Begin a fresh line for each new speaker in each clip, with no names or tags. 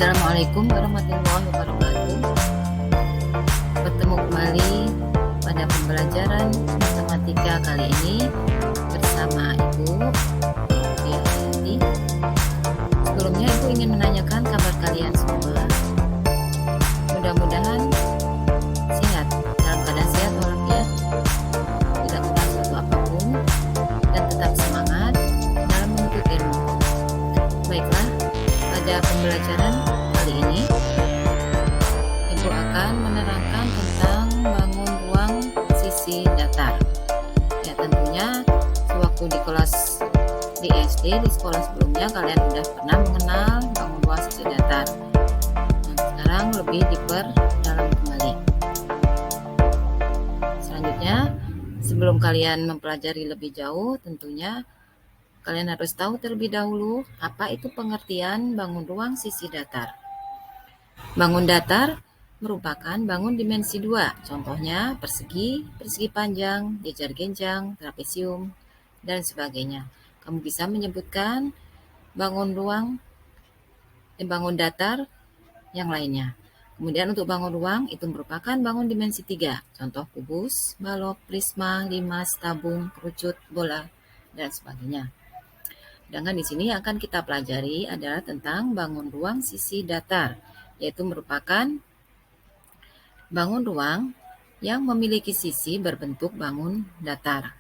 Assalamualaikum warahmatullahi wabarakatuh. Bertemu kembali pada pembelajaran matematika kali ini bersama Ibu Dianti. Sebelumnya Ibu ingin menanyakan kabar kalian semua. Mudah-mudahan sehat, dalam keadaan sehat walafiat, tidak kurang suatu apapun, dan tetap semangat dalam menuntut ilmu. Baiklah, pada pembelajaran kali ini Ibu akan menerangkan tentang bangun ruang sisi datar. Ya, tentunya sewaktu di kelas di SD, di sekolah sebelumnya kalian sudah pernah mengenal bangun ruang sisi datar. Nah, sekarang lebih diperdalam kembali. Selanjutnya, sebelum kalian mempelajari lebih jauh, tentunya kalian harus tahu terlebih dahulu apa itu pengertian bangun ruang sisi datar. Bangun datar merupakan bangun dimensi 2, contohnya persegi, persegi panjang, jejar genjang, trapesium, dan sebagainya. Kamu bisa menyebutkan bangun datar yang lainnya. Kemudian untuk bangun ruang itu merupakan bangun dimensi 3, contoh kubus, balok, prisma, limas, tabung, kerucut, bola, dan sebagainya. Sedangkan di sini akan kita pelajari adalah tentang bangun ruang sisi datar, yaitu merupakan bangun ruang yang memiliki sisi berbentuk bangun datar.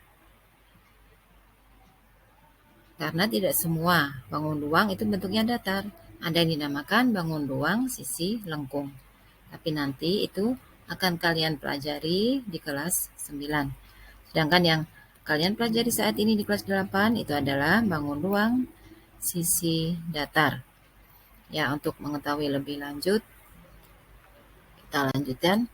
Karena tidak semua bangun ruang itu bentuknya datar, ada yang dinamakan bangun ruang sisi lengkung. Tapi nanti itu akan kalian pelajari di kelas 9. Sedangkan yang kalian pelajari saat ini di kelas 8 itu adalah bangun ruang sisi datar. Ya, untuk mengetahui lebih lanjut, kita lanjutkan.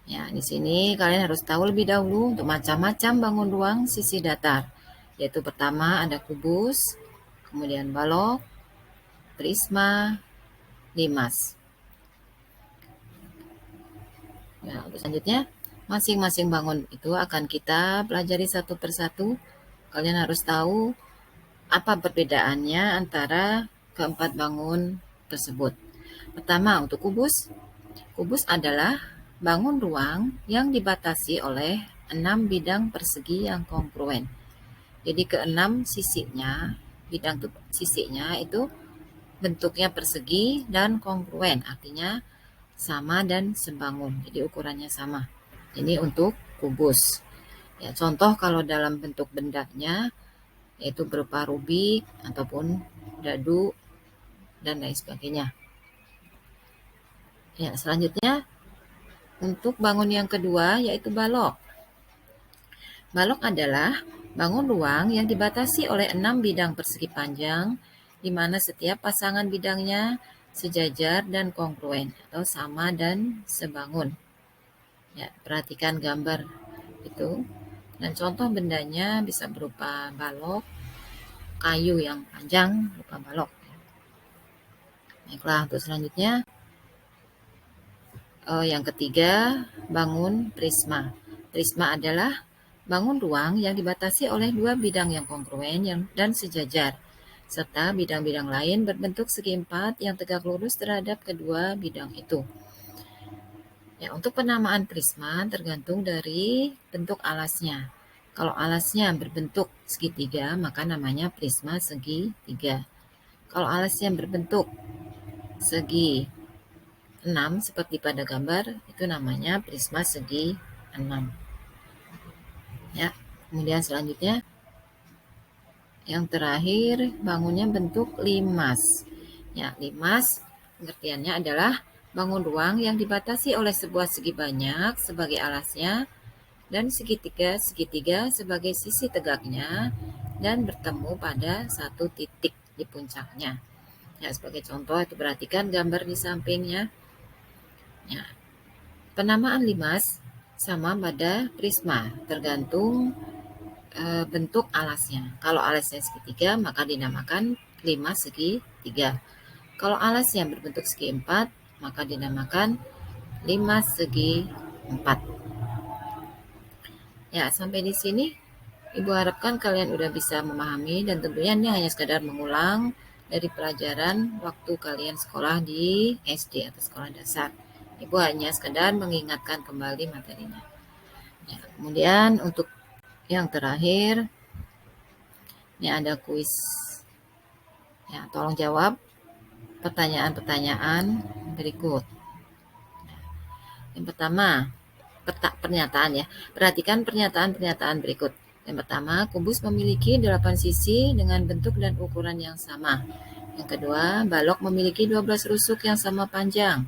Ya, di sini kalian harus tahu lebih dahulu untuk macam-macam bangun ruang sisi datar. Yaitu pertama ada kubus, kemudian balok, prisma, limas. Ya, untuk selanjutnya, masing-masing bangun itu akan kita pelajari satu persatu. Kalian harus tahu apa perbedaannya antara keempat bangun tersebut. Pertama, untuk kubus. Kubus adalah bangun ruang yang dibatasi oleh 6 bidang persegi yang kongruen. Jadi ke-6 sisinya, bidang sisinya itu bentuknya persegi dan kongruen, artinya sama dan sebangun, jadi ukurannya sama. Ini untuk kubus. Ya, contoh kalau dalam bentuk bendanya yaitu berupa rubik ataupun dadu dan lain sebagainya. Ya, selanjutnya untuk bangun yang kedua yaitu balok. Balok adalah bangun ruang yang dibatasi oleh 6 bidang persegi panjang, di mana setiap pasangan bidangnya sejajar dan kongruen atau sama dan sebangun. Ya, perhatikan gambar itu. Dan contoh bendanya bisa berupa balok, kayu yang panjang berupa balok. Baiklah, untuk selanjutnya yang ketiga, bangun prisma. Prisma adalah bangun ruang yang dibatasi oleh 2 bidang yang kongruen dan sejajar, serta bidang-bidang lain berbentuk segi empat yang tegak lurus terhadap kedua bidang itu. Ya, untuk penamaan prisma tergantung dari bentuk alasnya. Kalau alasnya berbentuk segitiga, maka namanya prisma segitiga. Kalau alasnya berbentuk segi 6 seperti pada gambar, itu namanya prisma segi 6. Ya, kemudian selanjutnya yang terakhir bangunnya bentuk limas. Ya, limas pengertiannya adalah bangun ruang yang dibatasi oleh sebuah segi banyak sebagai alasnya dan segitiga sebagai sisi tegaknya dan bertemu pada satu titik di puncaknya. Ya, sebagai contoh itu perhatikan gambar di sampingnya. Ya, penamaan limas sama pada prisma tergantung bentuk alasnya. Kalau alasnya segitiga maka dinamakan limas segitiga. Kalau alasnya berbentuk segi empat maka dinamakan limas segi empat. Ya, sampai di sini Ibu harapkan kalian udah bisa memahami, dan tentunya ini hanya sekadar mengulang dari pelajaran waktu kalian sekolah di SD atau sekolah dasar. Ibu hanya sekedar mengingatkan kembali materinya. Ya, kemudian untuk yang terakhir, ini ada kuis. Ya, tolong jawab pertanyaan-pertanyaan berikut. Yang pertama, pernyataan ya. Perhatikan pernyataan-pernyataan berikut. Yang pertama, kubus memiliki 8 sisi dengan bentuk dan ukuran yang sama. Yang kedua, balok memiliki 12 rusuk yang sama panjang.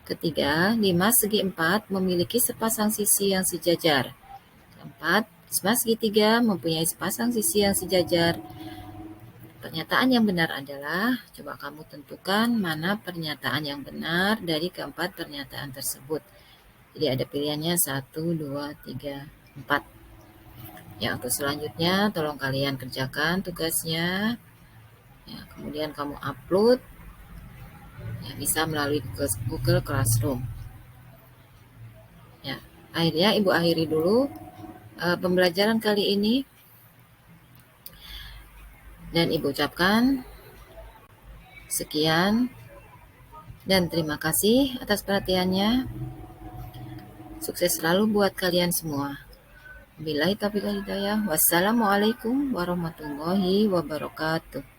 Ketiga, 5 segi 4 memiliki sepasang sisi yang sejajar. Keempat, 5 segi 3 mempunyai sepasang sisi yang sejajar. Pernyataan yang benar adalah, coba kamu tentukan mana pernyataan yang benar dari keempat pernyataan tersebut. Jadi ada pilihannya 1, 2, 3, 4. Ya, untuk selanjutnya tolong kalian kerjakan tugasnya. Ya, kemudian kamu upload. Ya, bisa melalui Google Classroom. Ya, akhirnya Ibu akhiri dulu pembelajaran kali ini. Dan Ibu ucapkan sekian dan terima kasih atas perhatiannya. Sukses selalu buat kalian semua. Billahi taufiq wal hidayah. Wassalamualaikum warahmatullahi wabarakatuh.